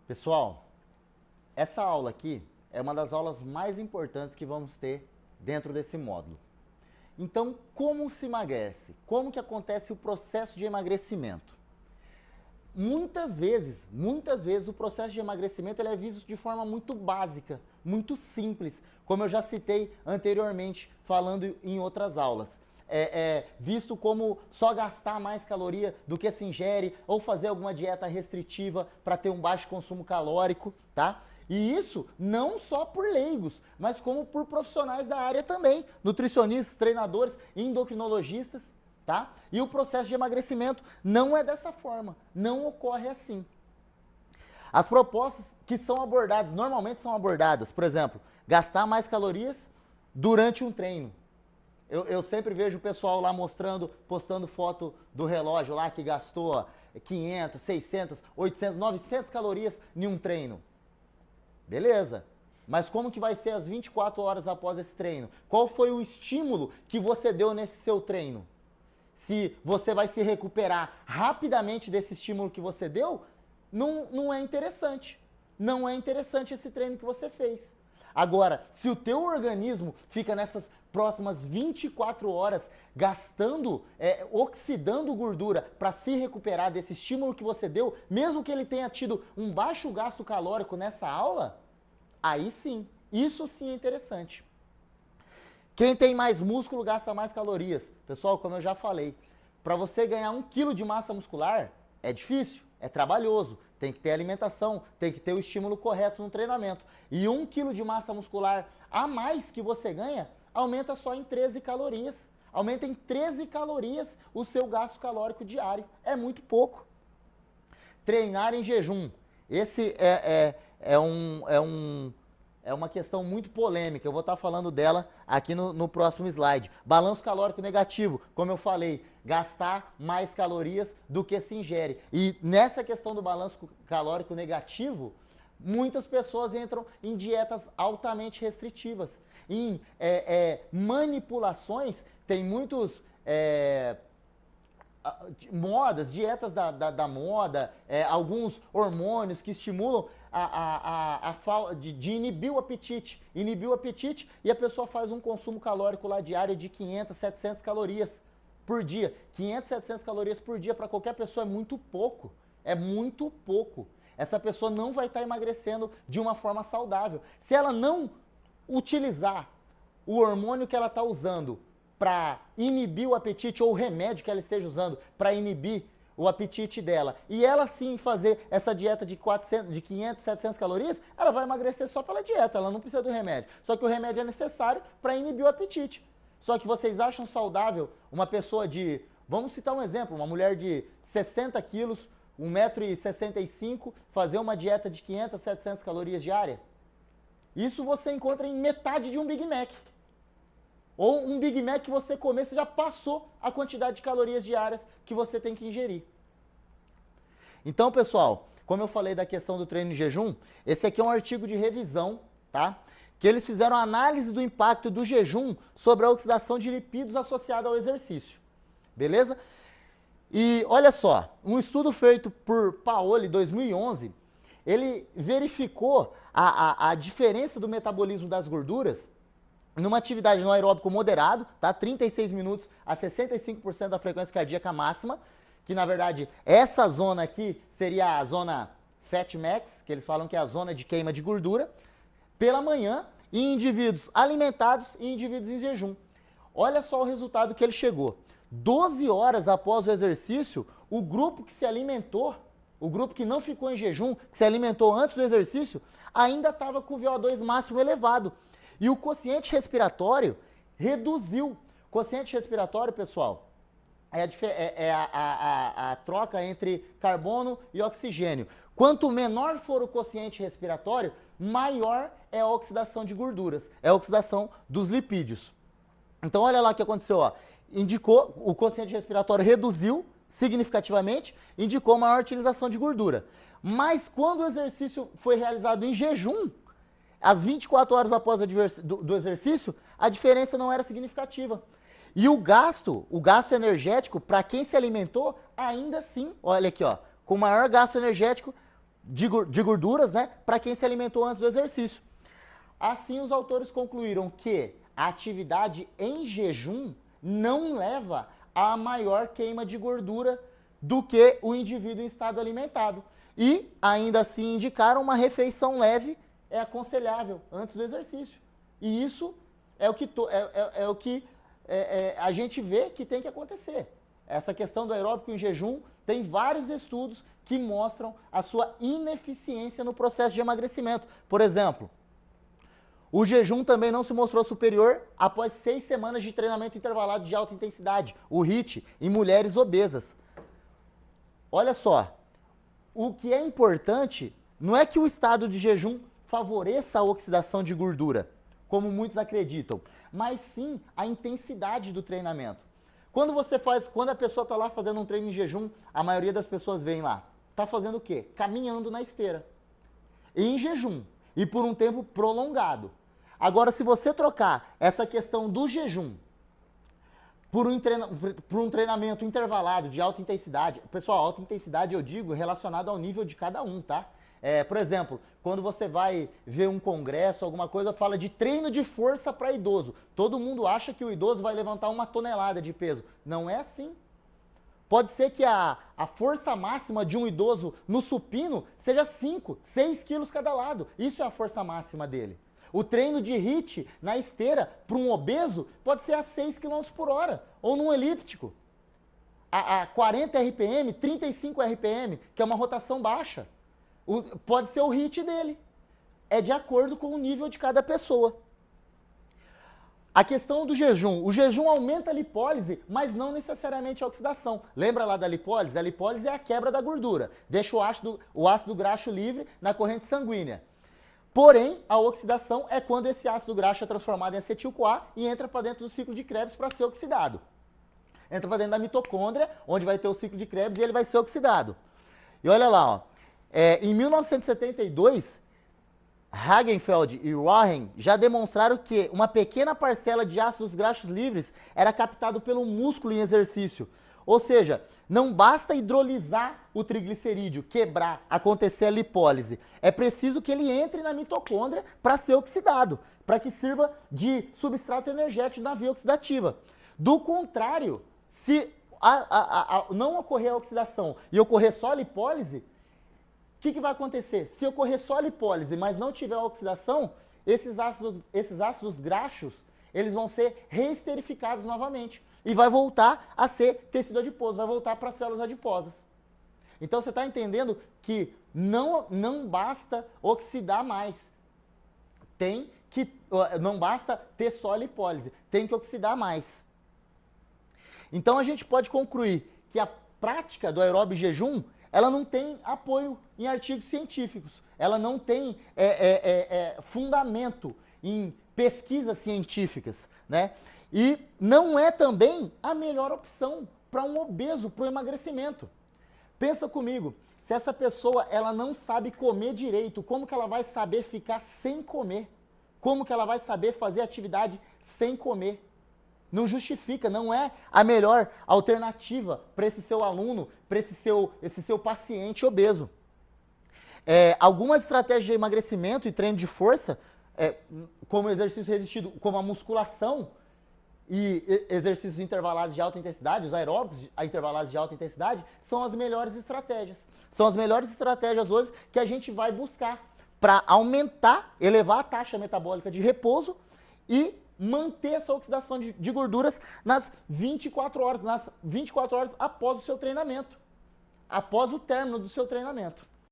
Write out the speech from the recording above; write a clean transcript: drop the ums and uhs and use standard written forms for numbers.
Pessoal, essa aula aqui é uma das aulas mais importantes que vamos ter dentro desse módulo. Então, como se emagrece? Como que acontece o processo de emagrecimento? Muitas vezes o processo de emagrecimento ele é visto de forma muito básica, muito simples, como eu já citei anteriormente, falando em outras aulas. É visto como só gastar mais caloria do que se ingere ou fazer alguma dieta restritiva para ter um baixo consumo calórico, tá? E isso não só por leigos, mas como por profissionais da área também, nutricionistas, treinadores, endocrinologistas, tá? E o processo de emagrecimento não é dessa forma, não ocorre assim. As propostas que são abordadas, normalmente são abordadas, por exemplo, gastar mais calorias durante um treino. Eu sempre vejo o pessoal lá postando foto do relógio lá que gastou 500, 600, 800, 900 calorias em um treino. Beleza. Mas como que vai ser as 24 horas após esse treino? Qual foi o estímulo que você deu nesse seu treino? Se você vai se recuperar rapidamente desse estímulo que você deu, não é interessante. Não é interessante esse treino que você fez. Agora, se o teu organismo fica nessas próximas 24 horas gastando, oxidando gordura para se recuperar desse estímulo que você deu, mesmo que ele tenha tido um baixo gasto calórico nessa aula, aí sim, isso sim é interessante. Quem tem mais músculo gasta mais calorias. Pessoal, como eu já falei, para você ganhar 1 kg de massa muscular é difícil, é trabalhoso. Tem que ter alimentação, tem que ter o estímulo correto no treinamento. E 1 kg de massa muscular a mais que você ganha, aumenta só em 13 calorias. Aumenta em 13 calorias o seu gasto calórico diário. É muito pouco. Treinar em jejum. Esse é uma questão muito polêmica. Eu vou estar falando dela aqui no próximo slide. Balanço calórico negativo. Como eu falei, gastar mais calorias do que se ingere. E nessa questão do balanço calórico negativo, muitas pessoas entram em dietas altamente restritivas. Em manipulações, tem muitos modas, dietas da moda, alguns hormônios que estimulam de inibir o apetite. Inibir o apetite e a pessoa faz um consumo calórico lá diário de 500, 700 calorias por dia. 500, 700 calorias por dia para qualquer pessoa é muito pouco. É muito pouco. Essa pessoa não vai estar emagrecendo de uma forma saudável. Se ela não utilizar o hormônio que ela está usando para inibir o apetite ou o remédio que ela esteja usando para inibir o apetite dela, e ela sim fazer essa dieta de 500, 700 calorias, ela vai emagrecer só pela dieta, ela não precisa do remédio. Só que o remédio é necessário para inibir o apetite. Só que vocês acham saudável uma pessoa de, vamos citar um exemplo, uma mulher de 60 quilos, 1,65 m, fazer uma dieta de 500, 700 calorias diária? Isso você encontra em metade de um Big Mac. Ou um Big Mac que você comer, você já passou a quantidade de calorias diárias que você tem que ingerir. Então, pessoal, como eu falei da questão do treino em jejum, esse aqui é um artigo de revisão, tá? Que eles fizeram análise do impacto do jejum sobre a oxidação de lipídios associada ao exercício. Beleza? E olha só, um estudo feito por Paoli em 2011, ele verificou a diferença do metabolismo das gorduras numa atividade no aeróbico moderado, tá? 36 minutos a 65% da frequência cardíaca máxima, que na verdade essa zona aqui seria a zona Fat Max, que eles falam que é a zona de queima de gordura, pela manhã, em indivíduos alimentados e indivíduos em jejum. Olha só o resultado que ele chegou. 12 horas após o exercício, o grupo que se alimentou, o grupo que não ficou em jejum, que se alimentou antes do exercício, ainda estava com o VO2 máximo elevado. E o quociente respiratório reduziu. Quociente respiratório, pessoal, é a troca entre carbono e oxigênio. Quanto menor for o quociente respiratório, maior é a oxidação de gorduras, é a oxidação dos lipídios. Então, olha lá o que aconteceu, ó. Indicou, o quociente respiratório reduziu significativamente, indicou maior utilização de gordura. Mas quando o exercício foi realizado em jejum, às 24 horas após do exercício, a diferença não era significativa. E o gasto energético, para quem se alimentou, ainda assim, olha aqui, ó, com maior gasto energético de gorduras, né, para quem se alimentou antes do exercício. Assim, os autores concluíram que a atividade em jejum não leva a maior queima de gordura do que o indivíduo em estado alimentado. E, ainda assim, indicaram uma refeição leve é aconselhável antes do exercício. E isso é o que a gente vê que tem que acontecer. Essa questão do aeróbico em jejum, tem vários estudos que mostram a sua ineficiência no processo de emagrecimento. Por exemplo, o jejum também não se mostrou superior após 6 semanas de treinamento intervalado de alta intensidade, o HIIT, em mulheres obesas. Olha só, o que é importante não é que o estado de jejum favoreça a oxidação de gordura, como muitos acreditam, mas sim a intensidade do treinamento. Quando a pessoa está lá fazendo um treino em jejum, a maioria das pessoas vem lá, está fazendo o quê? Caminhando na esteira, em jejum, e por um tempo prolongado. Agora, se você trocar essa questão do jejum por um treinamento intervalado de alta intensidade, pessoal, alta intensidade eu digo relacionado ao nível de cada um, tá? Por exemplo, quando você vai ver um congresso, alguma coisa, fala de treino de força para idoso. Todo mundo acha que o idoso vai levantar 1 tonelada de peso. Não é assim. Pode ser que a força máxima de um idoso no supino seja 5, 6 quilos cada lado. Isso é a força máxima dele. O treino de HIIT na esteira para um obeso pode ser a 6 km por hora, ou num elíptico. A 40 RPM, 35 RPM, que é uma rotação baixa. Pode ser o HIIT dele. É de acordo com o nível de cada pessoa. A questão do jejum. O jejum aumenta a lipólise, mas não necessariamente a oxidação. Lembra lá da lipólise? A lipólise é a quebra da gordura. Deixa o ácido graxo livre na corrente sanguínea. Porém, a oxidação é quando esse ácido graxo é transformado em acetil-CoA e entra para dentro do ciclo de Krebs para ser oxidado. Entra para dentro da mitocôndria, onde vai ter o ciclo de Krebs e ele vai ser oxidado. E olha lá, ó. Em 1972, Hagenfeld e Warren já demonstraram que uma pequena parcela de ácidos graxos livres era captado pelo músculo em exercício. Ou seja, não basta hidrolisar o triglicerídeo, quebrar, acontecer a lipólise. É preciso que ele entre na mitocôndria para ser oxidado, para que sirva de substrato energético na via oxidativa. Do contrário, se não ocorrer a oxidação e ocorrer só a lipólise, o que vai acontecer? Se ocorrer só a lipólise, mas não tiver a oxidação, esses ácidos graxos, eles vão ser reesterificados novamente. E vai voltar a ser tecido adiposo, vai voltar para as células adiposas. Então você está entendendo que não basta oxidar mais. Não basta ter só a lipólise, tem que oxidar mais. Então a gente pode concluir que a prática do aeróbio jejum, ela não tem apoio em artigos científicos, ela não tem fundamento em pesquisas científicas, né? E não é também a melhor opção para um obeso, para o emagrecimento. Pensa comigo, se essa pessoa ela não sabe comer direito, como que ela vai saber ficar sem comer? Como que ela vai saber fazer atividade sem comer? Não justifica, não é a melhor alternativa para esse seu aluno, para esse seu paciente obeso. Algumas estratégias de emagrecimento e treino de força, como exercício resistido, como a musculação e exercícios intervalados de alta intensidade, os aeróbicos intervalados de alta intensidade, são as melhores estratégias. São as melhores estratégias hoje que a gente vai buscar para aumentar, elevar a taxa metabólica de repouso e manter essa oxidação de gorduras nas 24 horas após o seu treinamento, após o término do seu treinamento.